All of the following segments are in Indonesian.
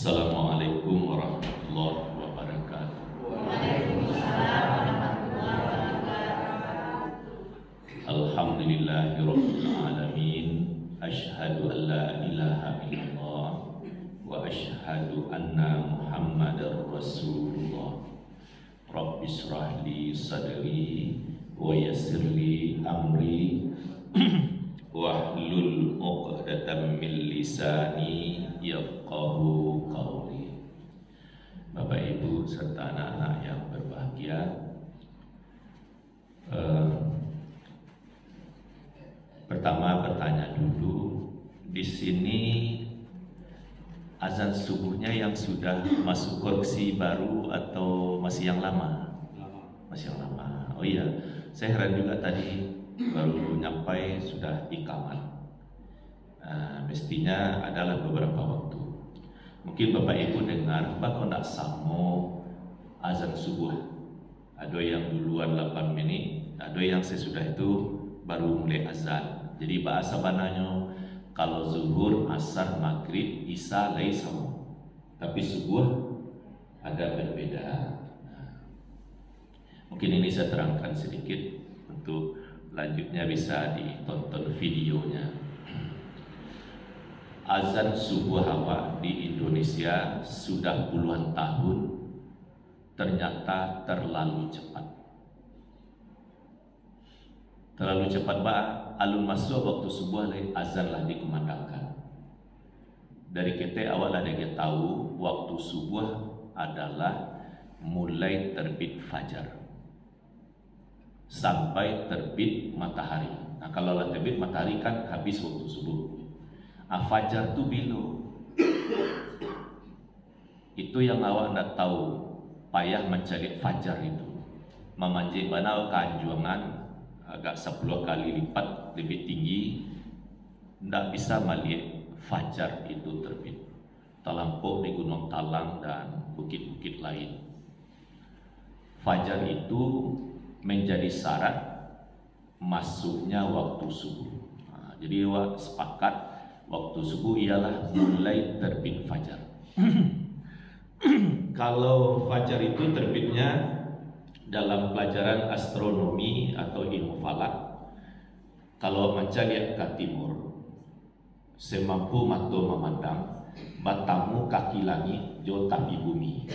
Assalamualaikum warahmatullahi wabarakatuh. Waalaikumsalam warahmatullahi wabarakatuh. Alhamdulillahirabbil alamin. Asyhadu an la ilaha illallah wa asyhadu anna Muhammadar Rasulullah. Rabbi shrah li sadri wa yassir li amri wahlul 'uqdatam min lisani yafqahu qawli. Bapak Ibu serta anak-anak yang berbahagia, pertama bertanya dulu, di sini azan subuhnya yang sudah masuk koreksi baru atau masih yang lama? Masih yang lama. Oh iya, saya heran juga tadi baru nyampai sudah ikamat. Mestinya adalah beberapa waktu. Mungkin Bapak Ibu dengar bahwa nak samo azan subuh. Ada yang duluan 8 menit, ada yang sesudah itu baru mulai azan. Jadi bahasa bananya kalau zuhur, asar, maghrib, isya lai sama. Tapi subuh agak berbeda. Mungkin ini saya terangkan sedikit, untuk lanjutnya bisa ditonton videonya. Azan subuh awal di Indonesia sudah puluhan tahun ternyata terlalu cepat. Terlalu cepat alun masuk waktu subuh azan lah dikumandangkan. Dari kita awal ada kita tahu waktu subuh adalah mulai terbit fajar sampai terbit matahari. Nah kalau lah terbit matahari kan habis waktu subuh. Fajar tu bila? Itu yang awak nak tahu, payah mencari fajar itu. Memanjik banal keanjuangan agak 10 kali lipat lebih tinggi, tidak bisa melihat fajar itu terbit. Terlampau di Gunung Talang dan bukit-bukit lain. Fajar itu menjadi syarat masuknya waktu subuh. Jadi sepakat waktu subuh ialah mulai terbit fajar. Kalau fajar itu terbitnya dalam pelajaran astronomi atau ilmu falak, kalau manca lihat ke timur, semampu mata memandang, batamu kaki langit, jauh tapi bumi.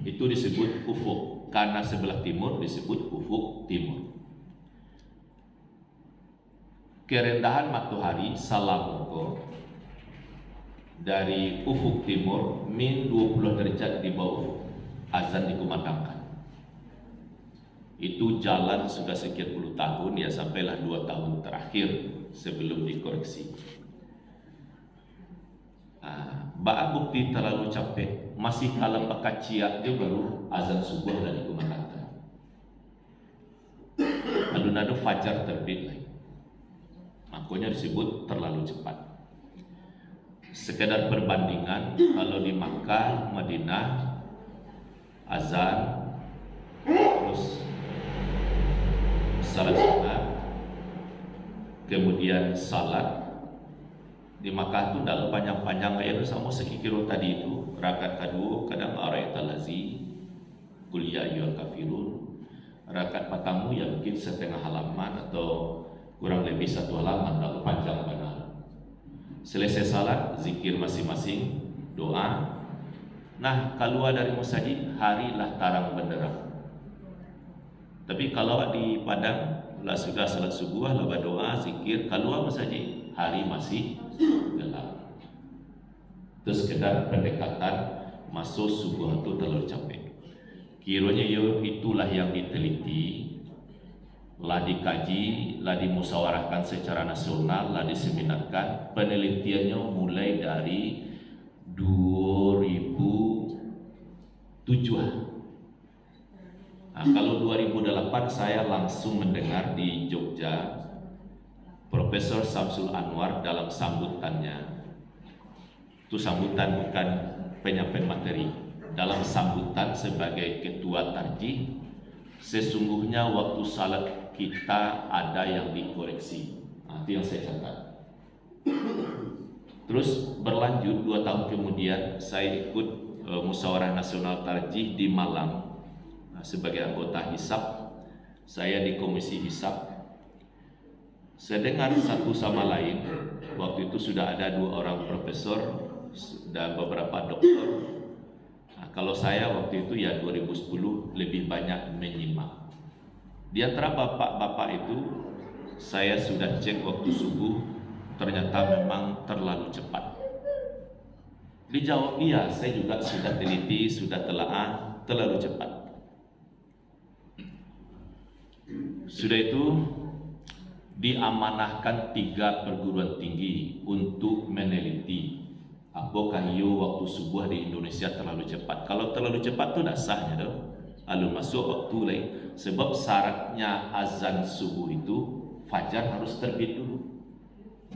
Itu disebut ufuk, karena sebelah timur disebut ufuk timur. Kerendahan matahari Salamogo dari ufuk timur min 20 derajat di bawah ufuk, azan dikumandangkan. Itu jalan sudah sekian puluh tahun, ya sampailah 2 tahun terakhir sebelum dikoreksi. Bak bukti terlalu capek, masih kalah pakai ciak dia baru azan subuh dan dikumandangkan. Lalu nado fajar terbit lagi. Makanya disebut terlalu cepat. Sekedar perbandingan, kalau di Makkah, Madinah, azan, terus salat sunat, kemudian salat di Makkah itu dalam panjang-panjang ayat sama sekikiro tadi itu, rakaat kedua kadang ara'aital lazi, qul ya ayyuhal kafirun, rakaat pertama yang mungkin setengah halaman atau kurang lebih 1 halaman, tak panjang benar. Selesai salat, zikir masing-masing, doa. Nah, keluar dari masjid, harilah tarang benderang. Tapi kalau di Padang, lah sudah salat subuh, lah berdoa, zikir, keluar masjid, hari masih gelap. Terus sekedar pendekatan masuk subuh itu terlalu capek. Kiranya itulah yang diteliti, lah dikaji, lah dimusyawarahkan secara nasional, lah diseminarkan. Penelitiannya mulai dari 2007. Nah, kalau 2008 saya langsung mendengar di Jogja Profesor Samsul Anwar dalam sambutannya. Itu sambutan bukan penyampaian materi. Dalam sambutan sebagai ketua tarjih, sesungguhnya waktu salat kita ada yang dikoreksi. Nah, itu yang saya catat. Terus berlanjut 2 tahun kemudian saya ikut Musyawarah Nasional Tarjih di Malang sebagai anggota hisab. Saya di komisi hisab. Saya dengar satu sama lain, waktu itu sudah ada 2 orang profesor dan beberapa dokter. Kalau saya waktu itu ya 2010 lebih banyak menyimak. Di antara bapak-bapak itu saya sudah cek waktu subuh, ternyata memang terlalu cepat. Dijawab iya, saya juga sudah teliti, sudah telaah, terlalu cepat. Sudah itu diamanahkan 3 perguruan tinggi untuk meneliti apakah waktu subuh di Indonesia terlalu cepat. Kalau terlalu cepat itu tidak sahnya dong. Lalu masuk waktu lain, sebab syaratnya azan subuh itu fajar harus terbit dulu.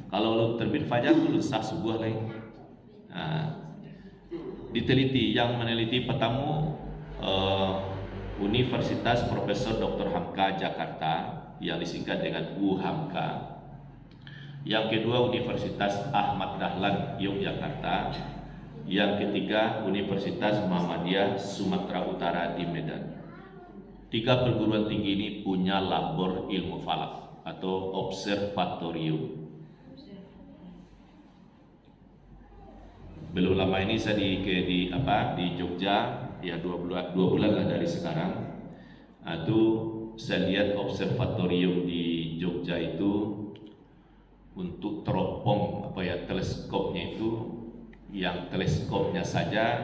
Kalau terbit fajar dulu sah subuh lain. Diteliti, yang meneliti pertama Universitas Profesor Dr. Hamka Jakarta yang disingkat dengan UHAMKA. Yang kedua Universitas Ahmad Dahlan Yogyakarta. Yang ketiga Universitas Muhammadiyah Sumatera Utara di Medan. 3 perguruan tinggi ini punya labor ilmu falak atau observatorium. Belum lama ini saya di Jogja, ya 2 bulan lah dari sekarang. Itu saya lihat observatorium di Jogja itu untuk teropong teleskopnya itu, yang teleskopnya saja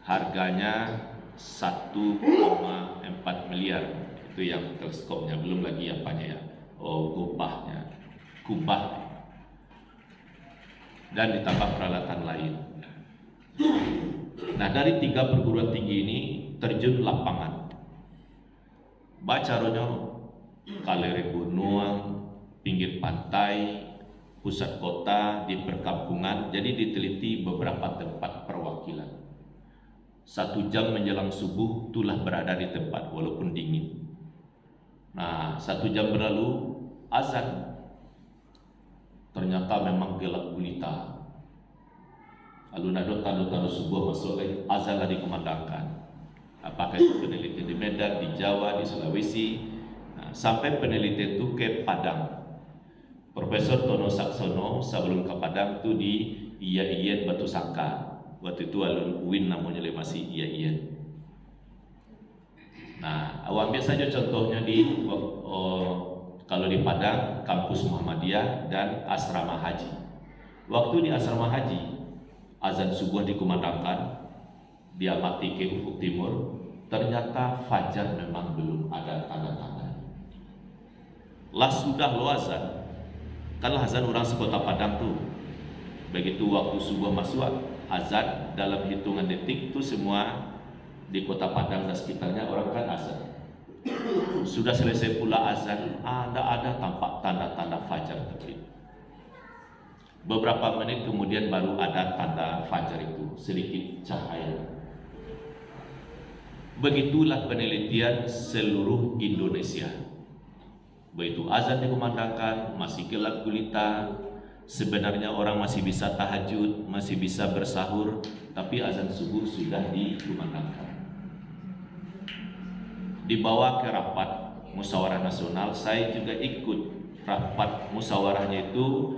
harganya 1,4 miliar. Itu yang teleskopnya, belum lagi kubah, dan ditambah peralatan lain. Nah, dari 3 perguruan tinggi ini terjun lapangan. Bacaronya kalere gunung, pinggir pantai, pusat kota, di perkampungan. Jadi diteliti beberapa tempat perwakilan. 1 jam menjelang subuh itulah berada di tempat walaupun dingin. Nah, 1 jam berlalu azan. Ternyata memang gelap gulita. Lalu nado tanda-tanda subuh masuk lagi, azan lah dikumandangkan. Apakah itu penelitian di Medan, di Jawa, di Sulawesi, sampai penelitian itu ke Padang. Profesor Tono Saksono sebelum ke Padang itu di IAIN Batu Sangka. Waktu itu alun UIN namanya masih IAIN. Nah, ambil saja contohnya kalau di Padang, kampus Muhammadiyah dan asrama haji. Waktu di asrama haji, azan subuh dikumandangkan, diamati ke ufuk timur, ternyata fajar memang belum ada tanda-tanda. Lah sudah lo azan, kan azan orang sekota Padang tuh. Begitu waktu subuh masuk, azan dalam hitungan detik itu semua di kota Padang dan sekitarnya orang kan azan. Sudah selesai pula azan, tidak ada tampak tanda-tanda fajar terbit. Beberapa menit kemudian baru ada tanda fajar itu, sedikit cahaya. Begitulah penelitian seluruh Indonesia. Begitu azan dikumandangkan, masih gelap gulita. Sebenarnya orang masih bisa tahajud, masih bisa bersahur, tapi azan subuh sudah dikumandangkan. Dibawa ke rapat musyawarah nasional, saya juga ikut rapat musyawarahnya itu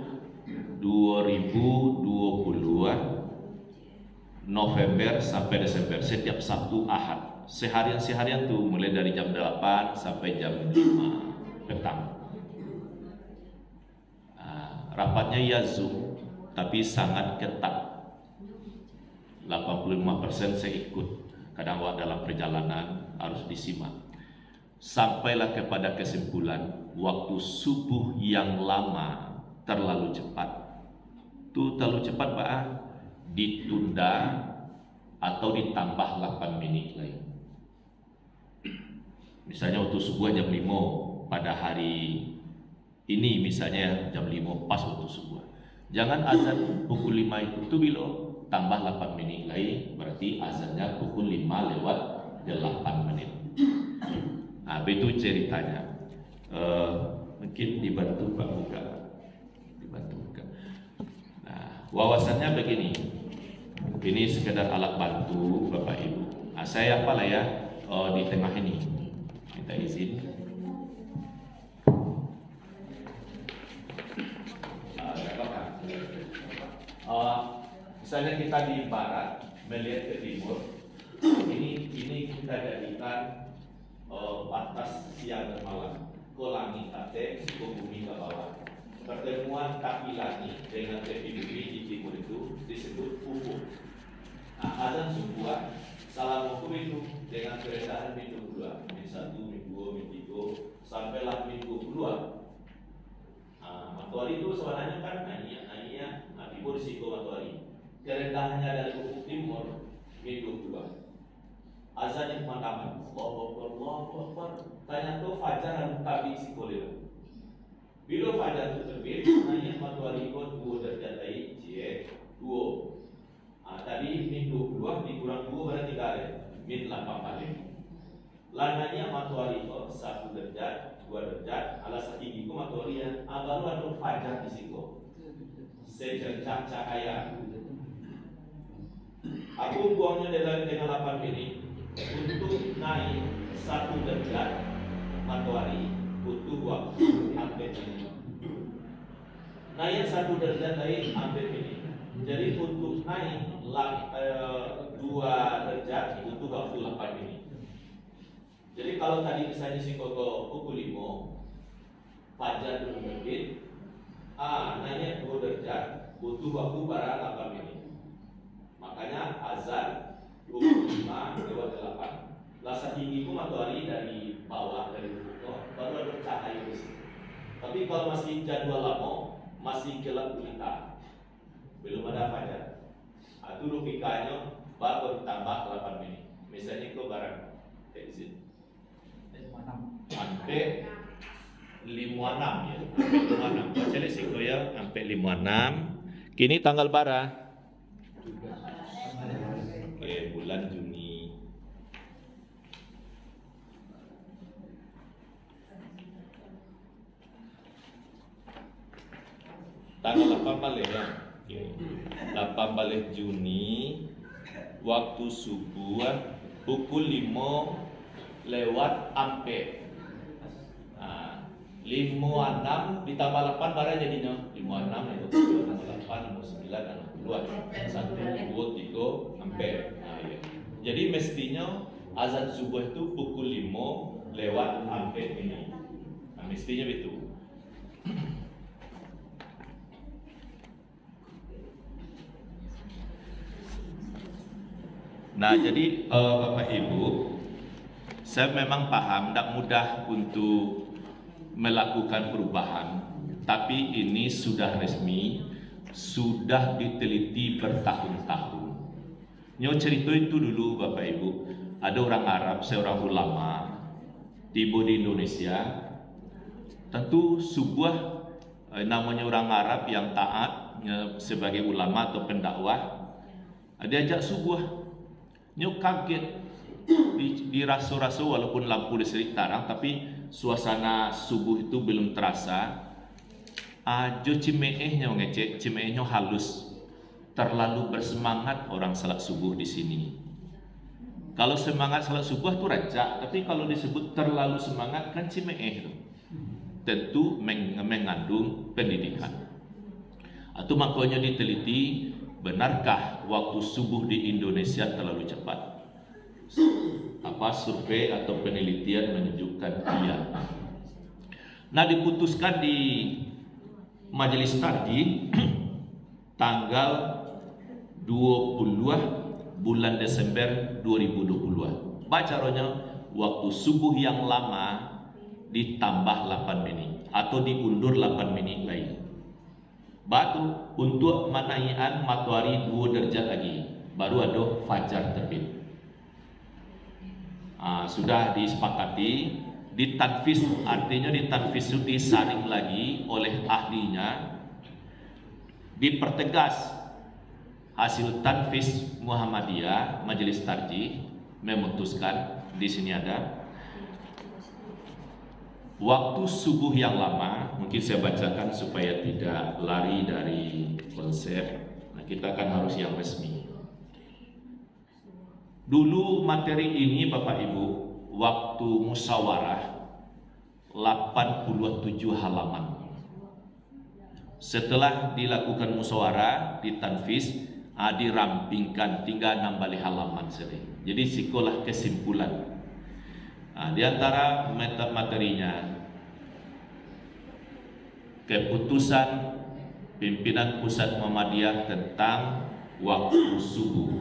2020 November sampai Desember, setiap Sabtu Ahad, seharian tuh, mulai dari jam 8 sampai jam 5 petang. Rapatnya ya Zoom, tapi sangat ketat. 85% saya ikut, kadang dalam perjalanan harus disimak. Sampailah kepada kesimpulan, waktu subuh yang lama terlalu cepat. Itu terlalu cepat Pak, ditunda atau ditambah 8 menit lain. Misalnya waktu subuh jam 5 pada hari ini, misalnya jam 5 pas waktu subuh. Jangan azan pukul 5 itu bila tambah 8 menit lain, berarti azannya pukul 5 lewat 8 menit. Nah, itu ceritanya. Mungkin dibantu Pak buka. Dibantu buka. Nah, Wawasannya begini, ini sekedar alat bantu Bapak Ibu. Nah, saya apalah ya di tengah ini, minta izin. Misalnya kita di barat melihat ke timur, ini kita jadikan batas siang dan malam. Ke langit ke bumi ke bawah. Pertemuan kaki langit dengan tepi bumi di timur itu disebut ufuk. Nah, azan subuh salam hukum itu dengan keredahan minggu kedua, minggu 1, minggu 2, minggu 3 sampailah minggu kedua. Nah, matahari itu sebenarnya kan naiknya timur risiko matahari. Kerendahannya dari ufuk timur minggu kedua. Azan yang pertama, Allahu Akbar. Tanya tuh fajar dan tabi sikolir. Bila fajar itu terbit, naiknya matahari itu 2 derajat lain, dua. Tadi minggu kedua dikurang 2 berarti kali min 8 balik. Lananya matahari itu 1 derajat, 2 derajat. Alas tinggi itu matahari yang baru ada fajar di situ. Secercah cahaya. Aku buangnya dengan 8 menit. Untuk naik 1 derajat matahari butuh waktu hampir menit. Naik 1 derajat lain hampir menit. Jadi untuk naik 2 derajat butuh waktu 8 menit. Jadi kalau tadi misalnya si koko pukul 5 fajar belum terbit, naiknya 2 derajat butuh waktu para 8 menit. Makanya azan 25 lewat 8. Lasa tinggi itu matahari dari bawah dari ufuk baru ada cahaya di sini. Tapi kalau masih jadwal lama masih gelap gulita, belum ada fajar. Itu logikanya baru ditambah 8 menit. Misalnya ke barang izin sampai 56 ya. 56. Baca lesiko ya sampai 56. Kini tanggal bara. Oke, bulan Juni. Tanggal 8 balik ya. Oke. 8 balik Juni waktu subuh pukul 5 lewat ampe. 56 ditambah 8 barang jadinya 56 itu 8 59 60 1 2 3 ampere. Ya. Jadi mestinya azan subuh itu pukul 5 lewat ampere ini. Mestinya itu. Nah, jadi Bapak Ibu, saya memang paham tidak mudah untuk melakukan perubahan, tapi ini sudah resmi, sudah diteliti bertahun-tahun. Nyo cerita itu dulu Bapak Ibu, ada orang Arab, seorang ulama tiba di Indonesia. Tentu sebuah namanya orang Arab yang taat sebagai ulama atau pendakwah, diajak subuh. Nyo kaget di raso-raso walaupun lampu listrik tarang, tapi suasana subuh itu belum terasa. Jo cimeehnya ngecek, cimeehnya halus, terlalu bersemangat orang salat subuh di sini. Kalau semangat salat subuh itu raja, tapi kalau disebut terlalu semangat kan cimeeh itu. Tentu mengandung pendidikan. Atau makanya diteliti, benarkah waktu subuh di Indonesia terlalu cepat? Survei atau penelitian menunjukkan iya. Nah, diputuskan di Majelis Tarjih tanggal 20 bulan Desember 2020. Bacaranya waktu subuh yang lama ditambah 8 menit atau diundur 8 menit lain. Batu untuk menaikan matahari 2 derajat lagi, baru ada fajar terbit. Sudah disepakati, ditanfis, artinya ditanfis itu disaring lagi oleh ahlinya, dipertegas. Hasil tanfis Muhammadiyah Majelis Tarjih memutuskan, di sini ada waktu subuh yang lama. Mungkin saya bacakan supaya tidak lari dari konsep. Nah, kita kan harus yang resmi. Dulu materi ini Bapak Ibu waktu musyawarah 87 halaman. Setelah dilakukan musyawarah, ditanfis, dirampingkan tinggal 6 halaman saja. Jadi sekolah kesimpulan. Di antara materinya keputusan pimpinan pusat Muhammadiyah tentang waktu subuh,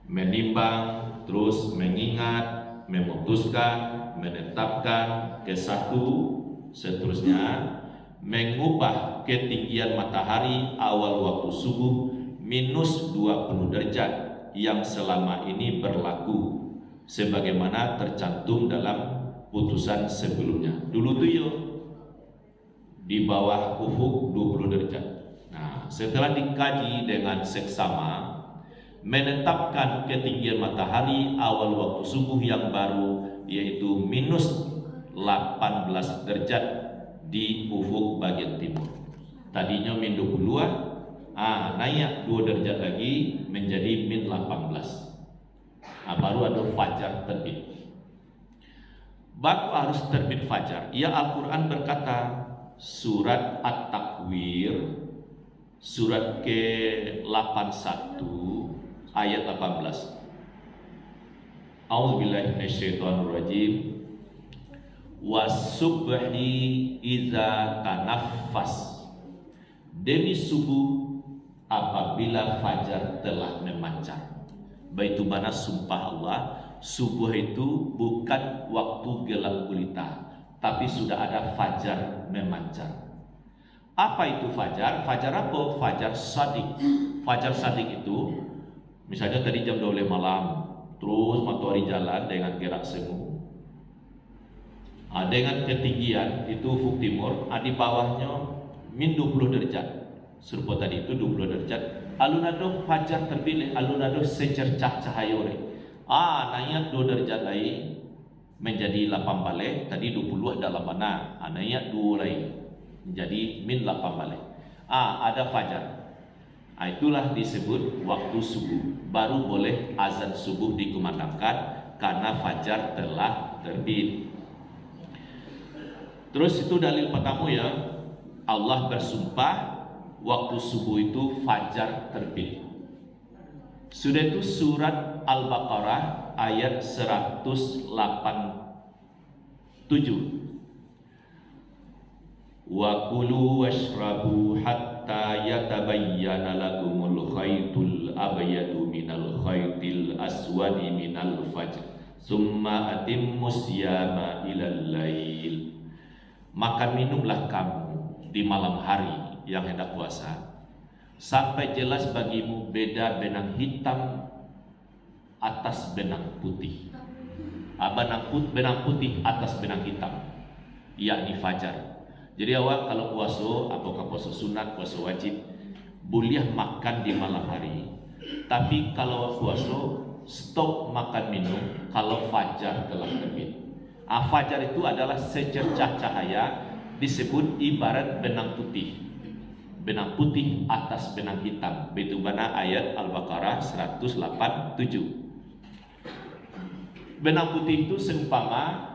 menimbang, terus mengingat, memutuskan, menetapkan ke satu, seterusnya mengubah ketinggian matahari awal waktu subuh minus 20 derajat yang selama ini berlaku sebagaimana tercantum dalam putusan sebelumnya. Dulu tuh yuk di bawah ufuk 20 derajat. Nah, setelah dikaji dengan seksama, menetapkan ketinggian matahari awal waktu subuh yang baru yaitu minus 18 derajat di ufuk bagian timur. Tadinya min 22, naik 2 derajat lagi menjadi min 18. Baru ada fajar terbit. Baru harus terbit fajar. Ya, Al-Quran berkata, surat At-Takwir, surat ke-81 ayat 18. A'udzubillahi minasyaitonirrajim. Wasubhi idza tanaffas. Demi subuh apabila fajar telah memancar. Baitu mana sumpah Allah, subuh itu bukan waktu gelap gulita, tapi sudah ada fajar memancar. Apa itu fajar? Fajar apa? Fajar sadik. Fajar sadik itu misalnya tadi jam 12 malam, terus matahari jalan dengan gerak semu. Dengan ketinggian itu ufuk timur, di bawahnya min 20 derajat. Serupa tadi itu 20 derajat. Alun-alun fajar terbit, alun-alun secercah cahaya. Naik 2 derajat lain menjadi 8 balik. Tadi 20 dalam mana? Naik 2 lain menjadi min 8 balik. Ada fajar. Itulah disebut waktu subuh. Baru boleh azan subuh dikumandangkan karena fajar telah terbit. Terus itu dalil pertama ya. Allah bersumpah waktu subuh itu fajar terbit. Sudah itu surat Al-Baqarah ayat 187. Wa kulu washrabu hatta yatabayyana lakumul khaytul abyadu minal khaytil aswadi minal fajr summa atimmus siyama ilal lail. Makan minumlah kamu di malam hari yang hendak puasa sampai jelas bagimu beda benang hitam atas benang putih. Benang putih atas benang hitam, yakni fajar. Jadi awak kalau puasa, apakah puasa sunat, puasa wajib, boleh makan di malam hari. Tapi kalau puasa, stop makan minum kalau fajar telah terbit. Fajar itu adalah secercah cahaya, disebut ibarat benang putih. Benang putih atas benang hitam. Itu mana ayat Al-Baqarah 187. Benang putih itu seumpama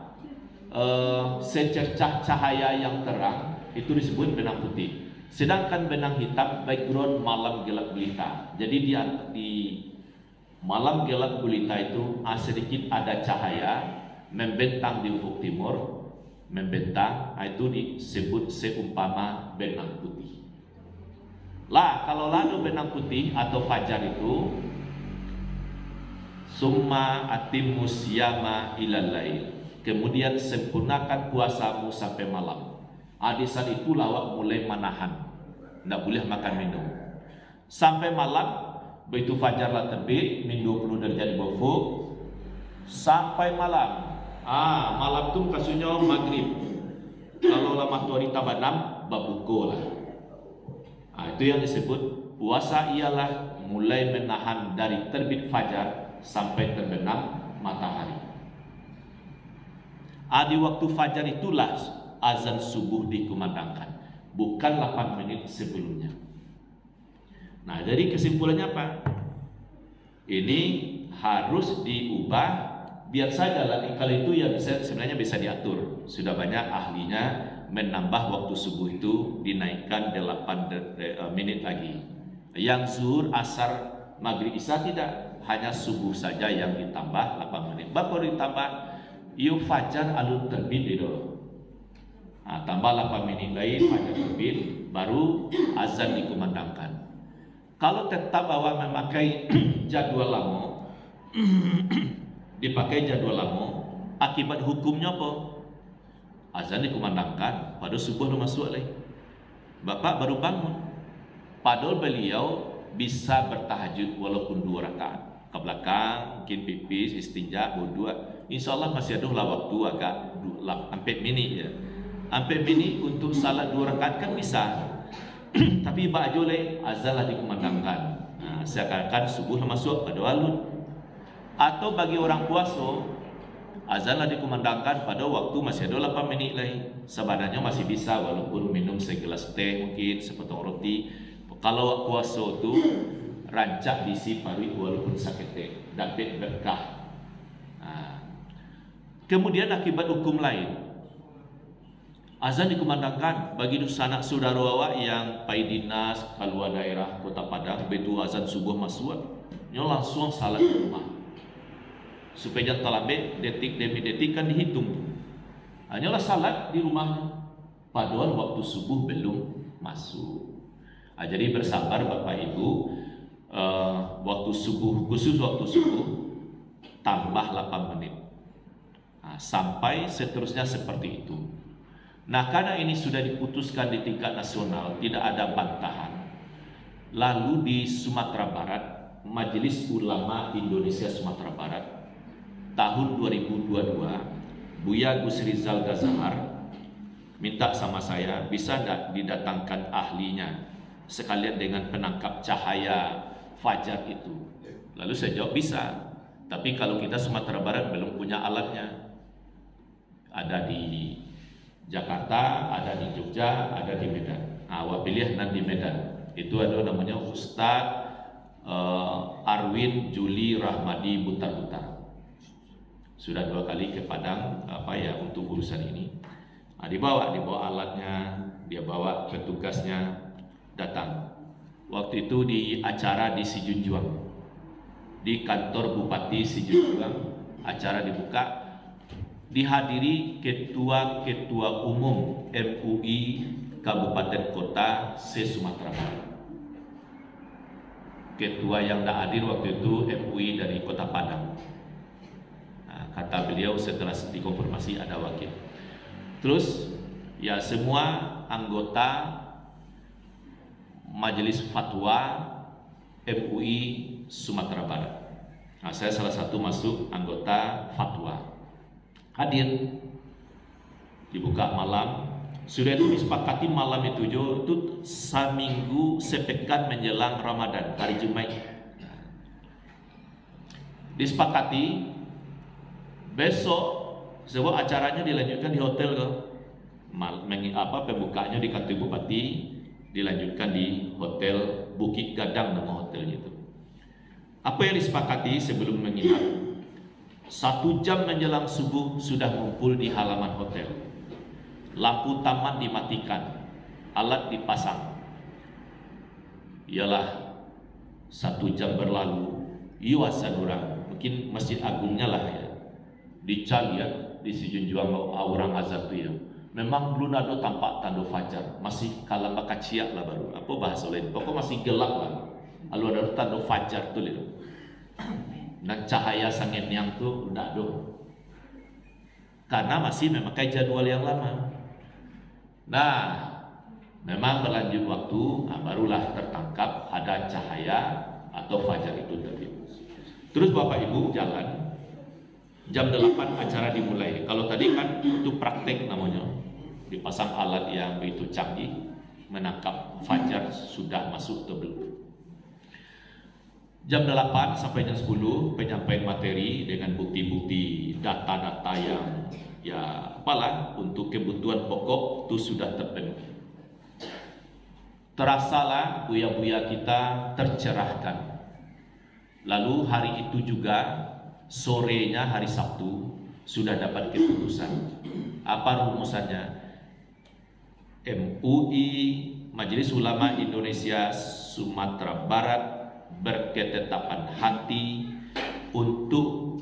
secercah cahaya yang terang, itu disebut benang putih. Sedangkan benang hitam background malam gelap gulita. Jadi di malam gelap gulita itu sedikit ada cahaya membentang di ufuk timur, membentang, itu disebut seumpama benang putih. Kalau lalu benang putih atau fajar itu summa atimmus siyama ilal lail. Kemudian sempurnakan puasamu sampai malam. Di saat itu lawak mulai menahan, tidak boleh makan minum sampai malam. Begitu fajarlah terbit, min 20 derajat di bawah sampai malam. Malam tu kasusnya maghrib. Kalau lama matahari tambah 6, babuko lah. Itu yang disebut puasa, ialah mulai menahan dari terbit fajar sampai terbenam matahari. Di waktu fajar itulah azan subuh dikumandangkan, bukan 8 menit sebelumnya. Nah, jadi kesimpulannya apa? Ini harus diubah, biar saja lah kalau itu ya sebenarnya bisa diatur. Sudah banyak ahlinya menambah waktu subuh itu dinaikkan 8 menit lagi. Yang zuhur, asar, maghrib, isya tidak, hanya subuh saja yang ditambah 8 menit. Baru ditambah yuk fajar alun terbit itu. Nah, tambah 8 menit lain fajar terbit, baru azan dikumandangkan. Kalau tetap bahwa memakai jadwal lama, dipakai jadwal lama, akibat hukumnya apa? Azan dikumandangkan, pada subuh lu masuk lagi. Bapak baru bangun. Padahal beliau bisa bertahajud walaupun 2 rakaat. Ke belakang, mungkin pipis, istinja, wudu. Insya Allah masih ada lah waktu agak 4 menit ya. 4 menit untuk salat 2 rakaat kan bisa. Tapi baju le azan lah dikumandangkan. Nah, seakan-akan subuh masuk pada alun. Atau bagi orang puasa, azan lah dikumandangkan pada waktu masih ada 8 menit lagi. Sebenarnya masih bisa walaupun minum segelas teh, mungkin sepotong roti. Kalau puasa tu rancak diisi paru walaupun sakit teh, dapat berkah. Nah, kemudian akibat hukum lain, azan dikumandangkan bagi sanak saudara awak yang pai dinas keluar daerah Kota Padang, begitu azan subuh masuk, nyo langsung salat di rumah. Supaya jangan terlambat detik demi detik kan dihitung. Hanyalah salat di rumah, padahal waktu subuh belum masuk. Jadi bersabar Bapak Ibu, waktu subuh, khusus waktu subuh tambah 8 menit. Nah, sampai seterusnya seperti itu. Nah, karena ini sudah diputuskan di tingkat nasional, tidak ada bantahan. Lalu di Sumatera Barat, Majelis Ulama Indonesia Sumatera Barat tahun 2022, Buya Gus Rizal Gazahar minta sama saya, bisa tidak didatangkan ahlinya sekalian dengan penangkap cahaya fajar itu. Lalu saya jawab bisa, tapi kalau kita Sumatera Barat belum punya alatnya. Ada di Jakarta, ada di Jogja, ada di Medan. Nah, awak pilih nanti Medan. Itu ada namanya Ustadz Arwin Juli Rahmadi Butar-Butar. Sudah 2 kali ke Padang untuk urusan ini. Nah, dibawa alatnya, dia bawa petugasnya datang. Waktu itu di acara di Sijunjuang, di kantor Bupati Sijunjuang, acara dibuka, dihadiri ketua umum MUI Kabupaten Kota se-Sumatera Barat. Ketua yang tidak hadir waktu itu MUI dari Kota Padang. Nah, kata beliau setelah dikonfirmasi ada wakil. Terus ya semua anggota Majelis Fatwa MUI Sumatera Barat. Nah, saya salah satu masuk anggota fatwa. Hadir, dibuka malam. Sudah itu disepakati malam itu seminggu sepekan menjelang Ramadan, hari Jumat. Disepakati besok sebuah acaranya dilanjutkan di hotel ke pembukaannya di kantor Bupati, dilanjutkan di Hotel Bukit Gadang nama hotelnya itu. Apa yang disepakati sebelum menginap? 1 jam menjelang subuh sudah ngumpul di halaman hotel. Lampu taman dimatikan, alat dipasang. Ialah 1 jam berlalu, azan orang, mungkin Masjid Agungnya lah ya. Dicari ya di Sijunjuang orang azan tu ya. Memang belum ada tampak tanda fajar, masih kalah makaciak lah baru. Apa bahasa lain? Pokok masih gelap lah. Lalu ada tanda fajar tu lihat. Dan cahaya sangat yang tu tidak ada. Karena masih memakai jadwal yang lama. Nah, memang berlanjut waktu, barulah tertangkap ada cahaya atau fajar itu terbit. Terus Bapak Ibu jalan. Jam 8 acara dimulai. Kalau tadi kan itu praktek namanya, dipasang alat yang begitu canggih menangkap fajar sudah masuk atau belum. Jam 8 sampai jam 10 penyampaian materi dengan bukti-bukti data-data yang ya apalah untuk kebutuhan pokok itu sudah terpenuhi. terasalah buya-buya kita tercerahkan. Lalu hari itu juga sorenya hari Sabtu sudah dapat keputusan. Apa rumusannya? MUI Majelis Ulama Indonesia Sumatera Barat berketetapan hati untuk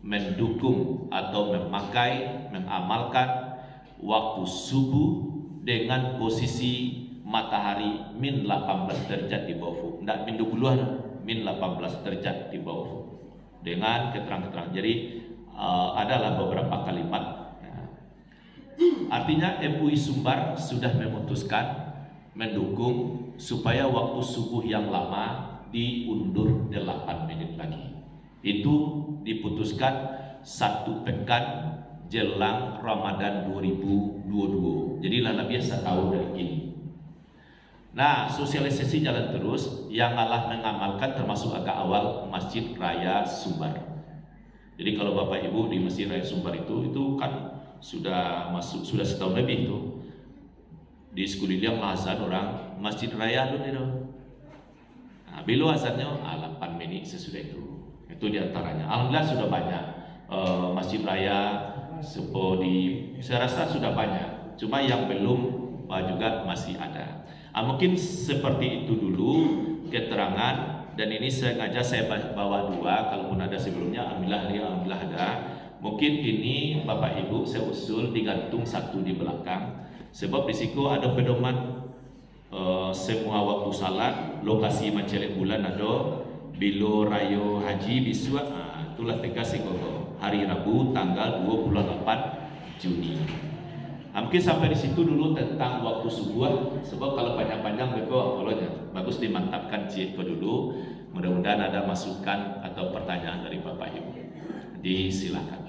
mendukung atau memakai, mengamalkan waktu subuh dengan posisi matahari min 18 derajat di bawah ufuk. Tidak min 20-an, min 18 derajat di bawah ufuk. Dengan keterangan-keterangan. Jadi adalah beberapa kalimat. Artinya MUI Sumbar sudah memutuskan mendukung supaya waktu subuh yang lama diundur 8 menit lagi. Itu diputuskan 1 pekan jelang Ramadan 2022. Jadi lala biasa tahu dari ini. Nah, sosialisasi jalan terus. Yang malah mengamalkan termasuk agak awal Masjid Raya Sumbar. Jadi kalau Bapak Ibu di Masjid Raya Sumbar itu kan sudah setahun lebih itu. Di Sekulilang azan orang Masjid Raya dulu. Nah, bilo azannya 8 menit sesudah itu. Itu diantaranya. Alhamdulillah sudah banyak Masjid Raya saya rasa sudah banyak. Cuma yang belum juga masih ada. Mungkin seperti itu dulu keterangan, dan ini sengaja saya bawa 2, kalaupun ada sebelumnya alhamdulillah ada. Mungkin ini Bapak Ibu saya usul digantung 1 di belakang, sebab di situ ada pedoman semua waktu salat, lokasi mencelik bulan ada, bilo rayo haji biswa, itulah tegas hari Rabu tanggal 28 Juni. Mungkin sampai di situ dulu tentang waktu subuh, sebab kalau panjang-panjang beko apolonya bagus dimantapkan cik dulu. Mudah-mudahan ada masukan atau pertanyaan dari Bapak Ibu. Disilakan.